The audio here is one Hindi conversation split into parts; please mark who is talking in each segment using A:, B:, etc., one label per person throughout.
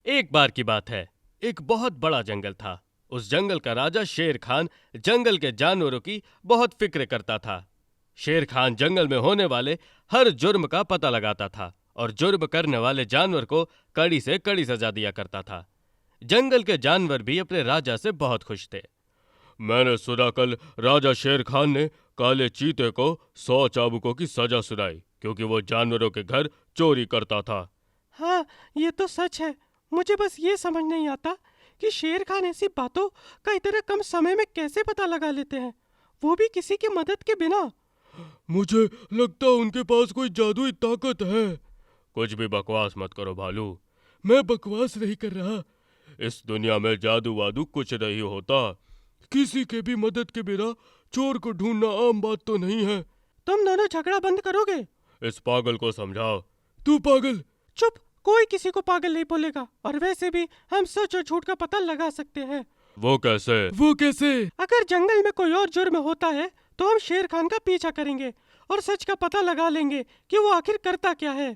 A: एक बार की बात है, एक बहुत बड़ा जंगल था। उस जंगल का राजा शेर खान जंगल के जानवरों की बहुत फिक्र करता था। शेर खान जंगल में होने वाले हर जुर्म का पता लगाता था और जुर्म करने वाले जानवर को कड़ी से कड़ी सजा दिया करता था। जंगल के जानवर भी अपने राजा से बहुत खुश थे। मैंने सुना कल राजा शेर खान ने काले चीते को 100 चाबुकों की सजा सुनाई क्योंकि वो जानवरों के घर चोरी करता था।
B: हाँ, ये तो सच है। मुझे बस ये समझ नहीं आता कि शेर खान ऐसी बातों का इतना कम समय में कैसे पता लगा लेते हैं, वो भी किसी की मदद के बिना।
A: मुझे लगता उनके पास कोई जादुई ताकत है। कुछ भी बकवास मत करो भालू। मैं बकवास नहीं कर रहा। इस दुनिया में जादू वादू कुछ नहीं होता। किसी के भी मदद के बिना चोर को ढूंढना आम बात तो नहीं है।
B: तुम दोनों झगड़ा बंद करोगे?
A: इस पागल को समझाओ। तू पागल?
B: चुप। कोई किसी को पागल नहीं बोलेगा, और वैसे भी हम सच और झूठ का पता लगा सकते हैं।
A: वो कैसे? वो कैसे?
B: अगर जंगल में कोई और जुर्म होता है तो हम शेर खान का पीछा करेंगे और सच का पता लगा लेंगे कि वो आखिर करता क्या है।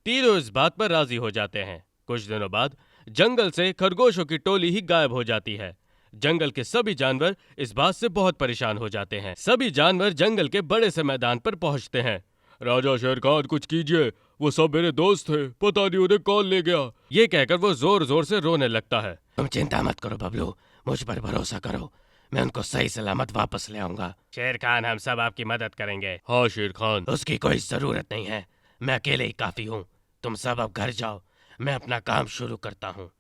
A: तीनों इस बात पर राजी हो जाते हैं। कुछ दिनों बाद जंगल से खरगोशों की टोली ही गायब हो जाती है। जंगल के सभी जानवर इस बात से बहुत परेशान हो जाते हैं। सभी जानवर जंगल के बड़े से मैदान पर पहुंचते हैं। राजा शेर खान कुछ कीजिए, वो सब मेरे दोस्त थे, पता नहीं उन्हें कौन ले गया। ये कहकर वो जोर जोर से रोने लगता है।
B: तुम चिंता मत करो बबलू, मुझ पर भरोसा करो, मैं उनको सही सलामत वापस ले आऊंगा।
A: शेर खान, हम सब आपकी मदद करेंगे। हाँ शेर खान।
B: उसकी कोई जरूरत नहीं है, मैं अकेले ही काफी हूँ। तुम सब अब घर जाओ, मैं अपना काम शुरू करता हूँ।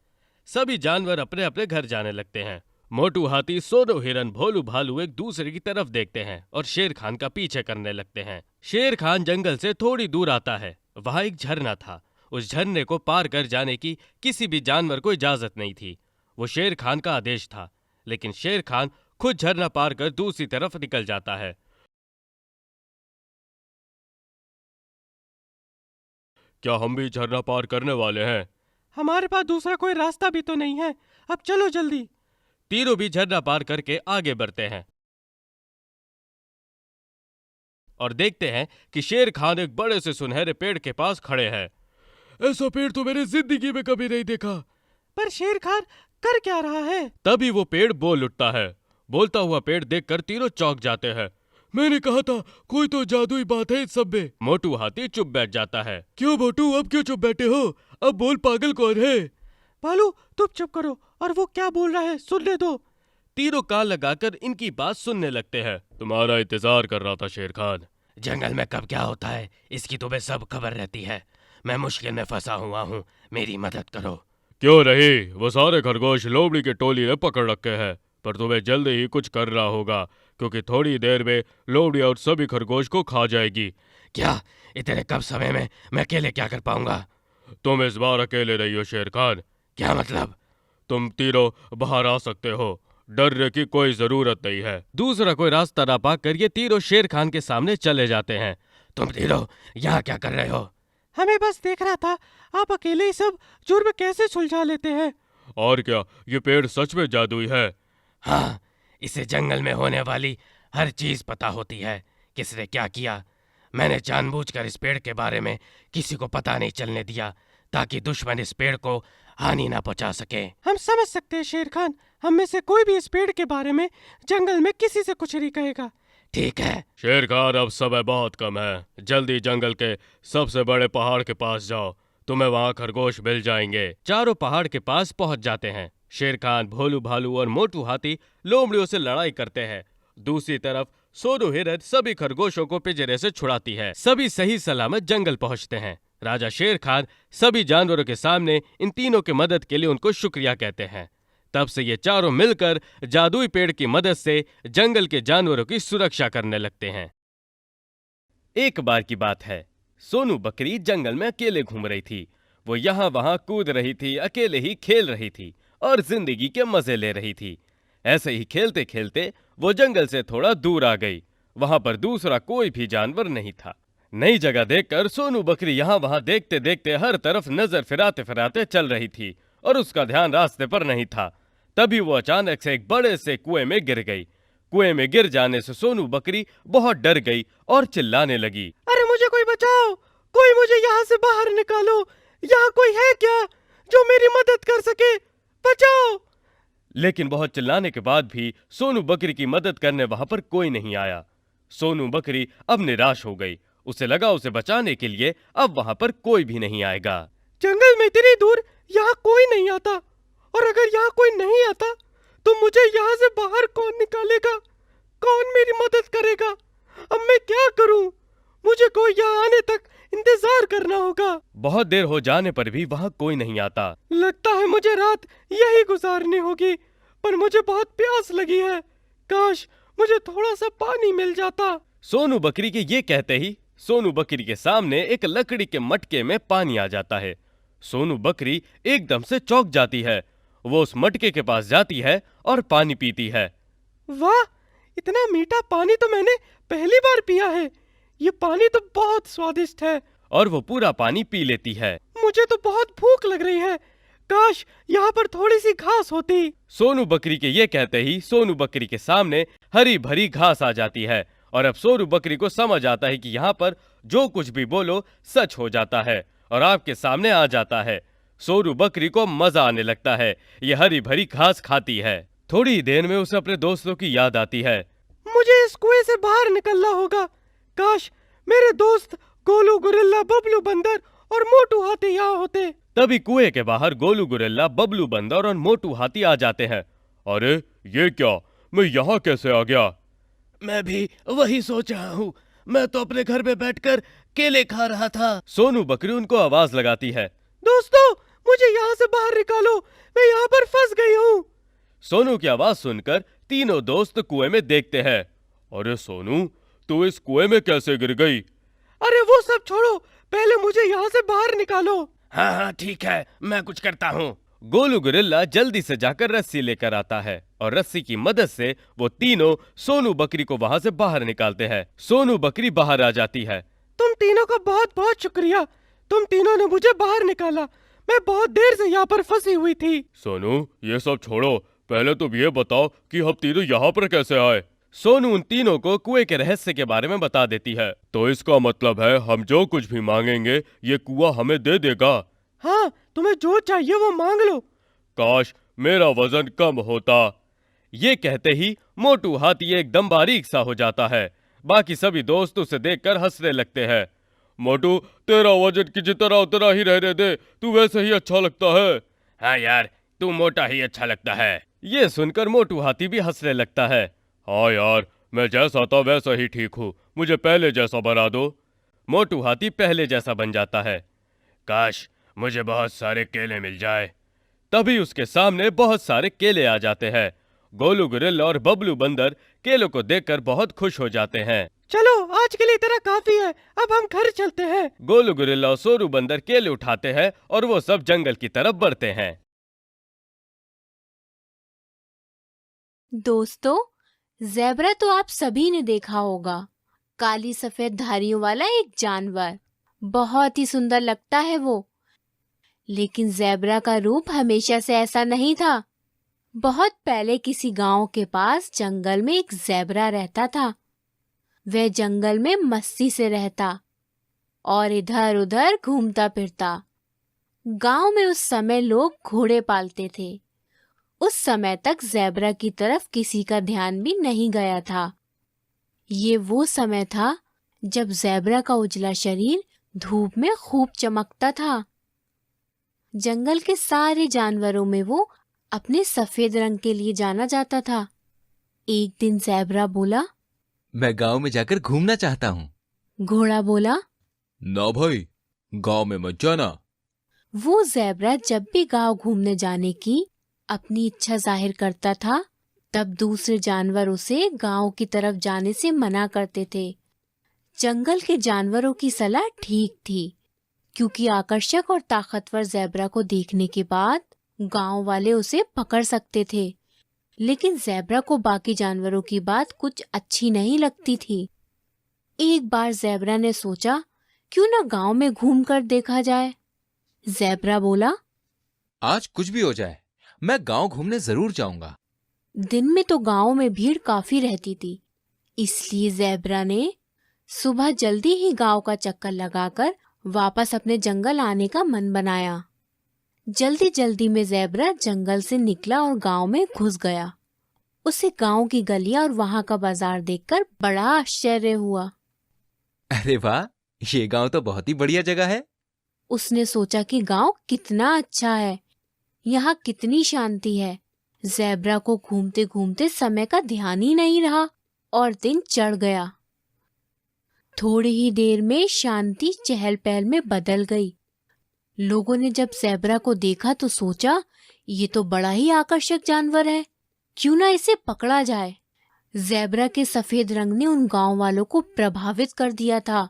A: सभी जानवर अपने अपने घर जाने लगते हैं। मोटू हाथी, सोनू हिरन, भोलू भालू एक दूसरे की तरफ देखते हैं और शेर खान का पीछे करने लगते हैं। शेर खान जंगल से थोड़ी दूर आता है। वहां एक झरना था। उस झरने को पार कर जाने की किसी भी जानवर को इजाजत नहीं थी। वो शेर खान का आदेश था, लेकिन शेर खान खुद झरना पार कर दूसरी तरफ निकल जाता है। क्या हम भी झरना पार करने वाले हैं?
B: हमारे पास दूसरा कोई रास्ता भी तो नहीं है, अब चलो जल्दी।
A: तीनों भी झरना पार करके आगे बढ़ते हैं और देखते हैं कि शेर खान एक बड़े से सुनहरे पेड़ के पास खड़े हैं। ऐसा पेड़ तो मैंने जिंदगी में कभी नहीं देखा।
B: पर शेर खान कर क्या रहा है?
A: तभी वो पेड़ बोल उठता है। बोलता हुआ पेड़ देखकर तीनों चौंक जाते हैं। मैंने कहा था कोई तो जादुई बात है इस सब में। मोटू हाथी चुप बैठ जाता है। क्यों मोटू, अब क्यों चुप बैठे हो? अब बोल, पागल कौन है?
B: भालू, तुम चुप करो और वो क्या बोल रहा है सुनने दो।
A: तीनों कान लगाकर इनकी बात सुनने लगते हैं। तुम्हारा इंतजार कर रहा था शेर खान।
B: जंगल में कब क्या होता है इसकी तुम्हें सब खबर रहती है। मैं मुश्किल में फंसा हुआ हूँ, मेरी मदद करो।
A: क्यों नहीं, वो सारे खरगोश लोमड़ी की टोली ने पकड़ रखे हैं। पर तुम्हें जल्दी ही कुछ करना होगा क्योंकि थोड़ी देर में लोमड़ी और सभी खरगोश को खा जाएगी।
B: क्या इतने कम समय में मैं अकेले क्या कर पाऊंगा?
A: तुम इस बार अकेले नहीं हो शेर खान।
B: क्या मतलब?
A: तुम तीनों बाहर आ सकते हो, डरने की कोई जरूरत नहीं है। दूसरा कोई रास्ता ना पाकर ये तीनों शेर खान के सामने चले जाते हैं।
B: तुम तीनों यहाँ क्या कर रहे हो? हमें बस देख रहा था आप अकेले ही सब जुर्म कैसे सुलझा लेते हैं।
A: और क्या, ये पेड़ सच में जादुई है?
B: हाँ, इसे जंगल में होने वाली हर चीज पता होती है, किसने क्या किया। मैंने जानबूझकर इस पेड़ के बारे में किसी को पता नहीं चलने दिया ताकि दुश्मन इस पेड़ को हानि ना पहुंचा सके। हम समझ सकते हैं शेर खान, हम में से कोई भी इस पेड़ के बारे में जंगल में किसी से कुछ नहीं कहेगा। ठीक है
A: शेर खान, अब समय बहुत कम है। जल्दी जंगल के सबसे बड़े पहाड़ के पास जाओ, तुम्हें वहाँ खरगोश मिल जाएंगे। चारों पहाड़ के पास पहुंच जाते हैं। शेर खान, भोलू भालू और मोटू हाथी लोमड़ियों से लड़ाई करते हैं। दूसरी तरफ सोनू हिरन सभी खरगोशों को पिंजरे से छुड़ाती है। सभी सही सलामत जंगल पहुंचते हैं। राजा शेर खान सभी जानवरों के सामने इन तीनों की मदद के लिए उनको शुक्रिया कहते हैं। तब से ये चारों मिलकर जादुई पेड़ की मदद से जंगल के जानवरों की सुरक्षा करने लगते हैं। एक बार की बात है, सोनू बकरी जंगल में अकेले घूम रही थी। वो यहाँ वहां कूद रही थी, अकेले ही खेल रही थी और जिंदगी के मजे ले रही थी। ऐसे ही खेलते खेलते वो जंगल से थोड़ा दूर आ गई। वहां पर दूसरा कोई भी जानवर नहीं था। नई जगह देखकर सोनू बकरी यहाँ वहां देखते देखते हर तरफ नजर फिराते फिराते चल रही थी और उसका ध्यान रास्ते पर नहीं था। तभी वो अचानक से एक बड़े से कुएं में गिर गई। कुएं में गिर जाने से सोनू बकरी बहुत डर गई और चिल्लाने लगी।
B: अरे मुझे कोई बचाओ, कोई मुझे यहाँ से बाहर निकालो, यहाँ कोई है क्या? जो मेरी मदद कर सके, बचाओ।
A: लेकिन बहुत चिल्लाने के बाद भी सोनू बकरी की मदद करने वहां पर कोई नहीं आया। सोनू बकरी अब निराश हो गई। उसे लगा उसे बचाने के लिए अब वहां पर कोई भी नहीं आएगा।
B: जंगल में इतनी दूर यहाँ कोई नहीं आता, और अगर यहाँ कोई नहीं आता तो मुझे यहाँ से बाहर कौन निकालेगा, कौन मेरी मदद करेगा? अब मैं क्या करूं? मुझे कोई यहाँ आने तक इंतजार करना होगा।
A: बहुत देर हो जाने पर भी वहां कोई नहीं आता।
B: लगता है मुझे रात यही गुजारनी होगी, पर मुझे बहुत प्यास लगी है। काश मुझे थोड़ा सा पानी मिल जाता।
A: सोनू बकरी के ये कहते ही सोनू बकरी के सामने एक लकड़ी के मटके में पानी आ जाता है। सोनू बकरी एकदम से चौंक जाती है। वो उस मटके के पास जाती है और पानी पीती है।
B: वाह, इतना मीठा पानी तो मैंने पहली बार पिया है। ये पानी तो बहुत स्वादिष्ट है।
A: और वो पूरा पानी पी लेती है।
B: मुझे तो बहुत भूख लग रही है। काश यहाँ पर थोड़ी सी घास होती।
A: सोनू बकरी के ये कहते ही सोनू बकरी के सामने हरी भरी घास आ जाती है। और अब सोनू बकरी को समझ आता है कि यहाँ पर जो कुछ भी बोलो सच हो जाता है और आपके सामने आ जाता है। सोनू बकरी को मजा आने लगता है। ये हरी भरी घास खाती है। थोड़ी ही देर में उसे अपने दोस्तों की याद आती है।
B: मुझे इस कुएं से बाहर निकलना होगा। काश मेरे दोस्त गोलू गुरिल्ला, बबलू बंदर और मोटू हाथी यहाँ होते।
A: तभी कुएं के बाहर गोलू गुरिल्ला, बबलू बंदर और मोटू हाथी आ जाते हैं। अरे ये क्या, मैं यहाँ कैसे आ गया?
B: मैं भी वही सोच रहा हूँ। मैं तो अपने घर में बैठकर केले खा रहा था।
A: सोनू बकरी उनको आवाज लगाती है।
B: दोस्तों, मुझे यहाँ से बाहर निकालो, मैं यहाँ पर फंस गई हूँ।
A: सोनू की आवाज सुनकर तीनों दोस्त कुएं में देखते हैं। अरे सोनू, तू इस कुएं में कैसे गिर गई?
B: अरे वो सब छोड़ो, पहले मुझे यहाँ से बाहर निकालो। हाँ हाँ ठीक है, मैं कुछ करता हूँ।
A: गोलू गुरिल्ला जल्दी से जाकर रस्सी लेकर आता है और रस्सी की मदद से वो तीनों सोनू बकरी को वहां से बाहर निकालते हैं। सोनू बकरी बाहर आ जाती है।
B: तुम तीनों का बहुत बहुत शुक्रिया। तुम तीनों ने मुझे बाहर निकाला। मैं बहुत देर से यहाँ पर फंसी हुई थी।
A: सोनू, ये सब छोड़ो, पहले तुम ये बताओ कि हम तीनों यहाँ पर कैसे आए? सोनू उन तीनों को कुएं के रहस्य के बारे में बता देती है। तो इसका मतलब है हम जो कुछ भी मांगेंगे ये कुआं हमें दे देगा?
B: हाँ, तुम्हें जो चाहिए वो मांग लो।
A: काश मेरा वजन कम होता। ये कहते ही मोटू हाथी एकदम बारीक सा हो जाता है। बाकी सभी दोस्त उसे देखकर हंसने लगते हैं। मोटू, तेरा वजन की जितना उतना ही रहने दे, तू वैसे ही अच्छा लगता है।
B: हाँ यार, तू मोटा ही अच्छा लगता है।
A: ये सुनकर मोटू हाथी भी हंसने लगता है। हाँ यार, मैं जैसा था वैसा ही ठीक हूँ, मुझे पहले जैसा बना दो। मोटू हाथी पहले जैसा बन जाता है।
B: काश मुझे बहुत सारे केले मिल जाए।
A: तभी उसके सामने बहुत सारे केले आ जाते हैं। गोलू गुरिल्ला और बबलू बंदर केलों को देखकर बहुत खुश हो जाते हैं।
B: चलो, आज के लिए इतना काफी है, अब हम घर चलते हैं।
A: गोलू गुरिल्ला और सोनू बंदर केले उठाते हैं और वो सब जंगल की तरफ बढ़ते हैं।
C: दोस्तों, ज़ेब्रा तो आप सभी ने देखा होगा। काली सफेद धारियों वाला एक जानवर। बहुत ही सुंदर लगता है वो। लेकिन ज़ेब्रा का रूप हमेशा से ऐसा नहीं था। बहुत पहले किसी गांव के पास जंगल में एक ज़ेब्रा रहता था। वह जंगल में मस्ती से रहता और इधर उधर घूमता फिरता। गांव में उस समय लोग घोड़े पालते थे। उस समय तक ज़ेब्रा की तरफ किसी का ध्यान भी नहीं गया था। ये वो समय था जब ज़ेब्रा का उजला शरीर धूप में खूब चमकता था। जंगल के सारे जानवरों में वो अपने सफेद रंग के लिए जाना जाता था। एक दिन ज़ेब्रा बोला,
D: मैं गांव में जाकर घूमना चाहता हूँ।
C: घोड़ा बोला,
D: ना भाई, गांव में मत जाना।
C: वो ज़ेब्रा जब भी गांव घूमने जाने की अपनी इच्छा जाहिर करता था, तब दूसरे जानवर उसे गांव की तरफ जाने से मना करते थे। जंगल के जानवरों की सलाह ठीक थी, क्योंकि आकर्षक और ताकतवर ज़ेब्रा को देखने के बाद गांव वाले उसे पकड़ सकते थे। लेकिन ज़ेब्रा को बाकी जानवरों की बात कुछ अच्छी नहीं लगती थी। एक बार ज़ेब्रा ने सोचा, क्यों ना गांव में घूमकर देखा जाए। ज़ेब्रा बोला,
D: आज कुछ भी हो जाए, मैं गांव घूमने जरूर जाऊंगा।
C: दिन में तो गांव में भीड़ काफी रहती थी, इसलिए ज़ेब्रा ने सुबह जल्दी ही गांव का चक्कर लगाकर वापस अपने जंगल आने का मन बनाया। जल्दी जल्दी में ज़ेब्रा जंगल से निकला और गांव में घुस गया। उसे गांव की गलियां और वहां का बाजार देखकर बड़ा आश्चर्य हुआ।
D: अरे वाह, ये गांव तो बहुत ही बढ़िया जगह है।
C: उसने सोचा कि गांव कितना अच्छा है, यहाँ कितनी शांति है। ज़ेब्रा को घूमते घूमते समय का ध्यान ही नहीं रहा और दिन चढ़ गया। थोड़ी ही देर में शांति चहल पहल में बदल गई। लोगों ने जब ज़ेब्रा को देखा तो सोचा, ये तो बड़ा ही आकर्षक जानवर है, क्यों ना इसे पकड़ा जाए। ज़ेब्रा के सफेद रंग ने उन गांव वालों को प्रभावित कर दिया था।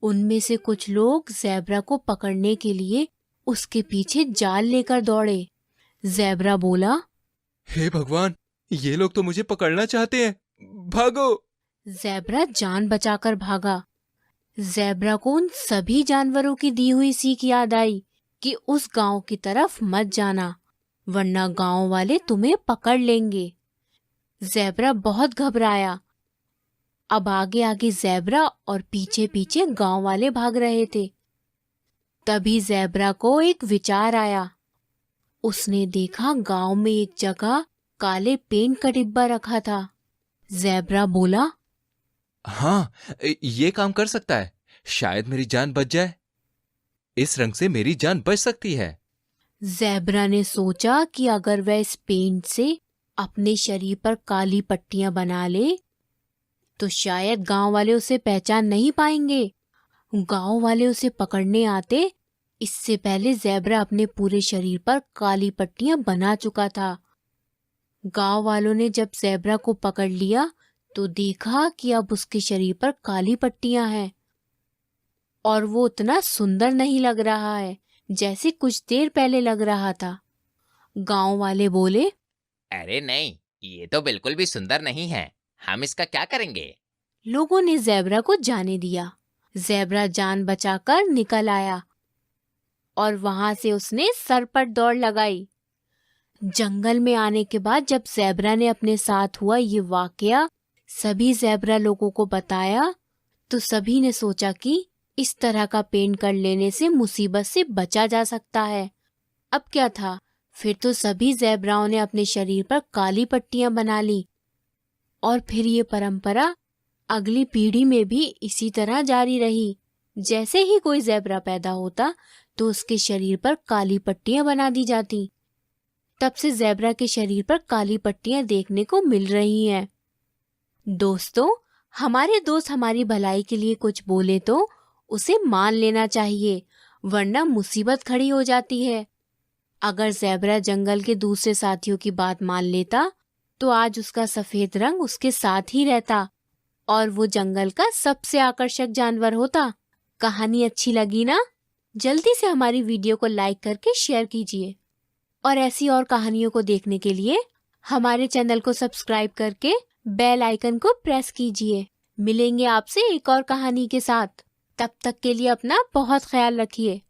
C: उनमें से कुछ लोग ज़ेब्रा को पकड़ने के लिए उसके पीछे जाल लेकर दौड़े। ज़ेब्रा बोला,
D: हे भगवान, ये लोग तो मुझे पकड़ना चाहते हैं, भागो।
C: ज़ेब्रा जान बचाकर भागा। ज़ेब्रा को उन सभी जानवरों की दी हुई सीख याद आई कि उस गांव की तरफ मत जाना, वरना गांव वाले तुम्हें पकड़ लेंगे। ज़ेब्रा बहुत घबराया। अब आगे आगे ज़ेब्रा और पीछे पीछे गांव वाले भाग रहे थे। तभी ज़ेब्रा को एक विचार आया। उसने देखा गांव में एक जगह काले पेंट का डिब्बा रखा था। ज़ेब्रा बोला,
D: हाँ, ये काम कर सकता है, शायद मेरी जान बच जाए। इस रंग से मेरी जान बच सकती है।
C: ज़ेब्रा ने सोचा कि अगर वह इस पेंट से अपने शरीर पर काली पट्टियां बना ले तो शायद गांव वाले उसे पहचान नहीं पाएंगे। गांव वाले उसे पकड़ने आते इससे पहले ज़ेब्रा अपने पूरे शरीर पर काली पट्टियां बना चुका था। गांव वालों ने जब ज़ेब्रा को पकड़ लिया तो देखा कि अब उसके शरीर पर काली पट्टियां हैं और वो उतना सुंदर नहीं लग रहा है जैसे कुछ देर पहले लग रहा था। गांव वाले बोले,
B: अरे नहीं, ये तो बिल्कुल भी सुंदर नहीं है, हम इसका क्या करेंगे?
C: लोगों ने ज़ेब्रा को जाने दिया। ज़ेब्रा जान बचाकर निकल आया और वहां से उसने सरपट दौड़ लगाई। जंगल में आने के बाद जब ज़ेब्रा ने अपने साथ हुआ ये वाकया सभी ज़ेब्रा लोगों को बताया तो सभी ने सोचा कि इस तरह का पेंट कर लेने से मुसीबत से बचा जा सकता है। अब क्या था, फिर तो सभी ज़ेब्राओं ने अपने शरीर पर काली पट्टियां बना ली और फिर ये परंपरा अगली पीढ़ी में भी इसी तरह जारी रही। जैसे ही कोई ज़ेब्रा पैदा होता तो उसके शरीर पर काली पट्टियां बना दी जाती। तब से ज़ेब्रा के शरीर पर काली पट्टियां देखने को मिल रही हैं। दोस्तों, हमारे दोस्त हमारी भलाई के लिए कुछ बोले तो उसे मान लेना चाहिए, वरना मुसीबत खड़ी हो जाती है। अगर ज़ेब्रा जंगल के दूसरे साथियों की बात मान लेता तो आज उसका सफेद रंग उसके साथ ही रहता और वो जंगल का सबसे आकर्षक जानवर होता। कहानी अच्छी लगी ना? जल्दी से हमारी वीडियो को लाइक करके शेयर कीजिए और ऐसी और कहानियों को देखने के लिए हमारे चैनल को सब्सक्राइब करके बेल आइकन को प्रेस कीजिए। मिलेंगे आपसे एक और कहानी के साथ। तब तक के लिए अपना बहुत ख्याल रखिए।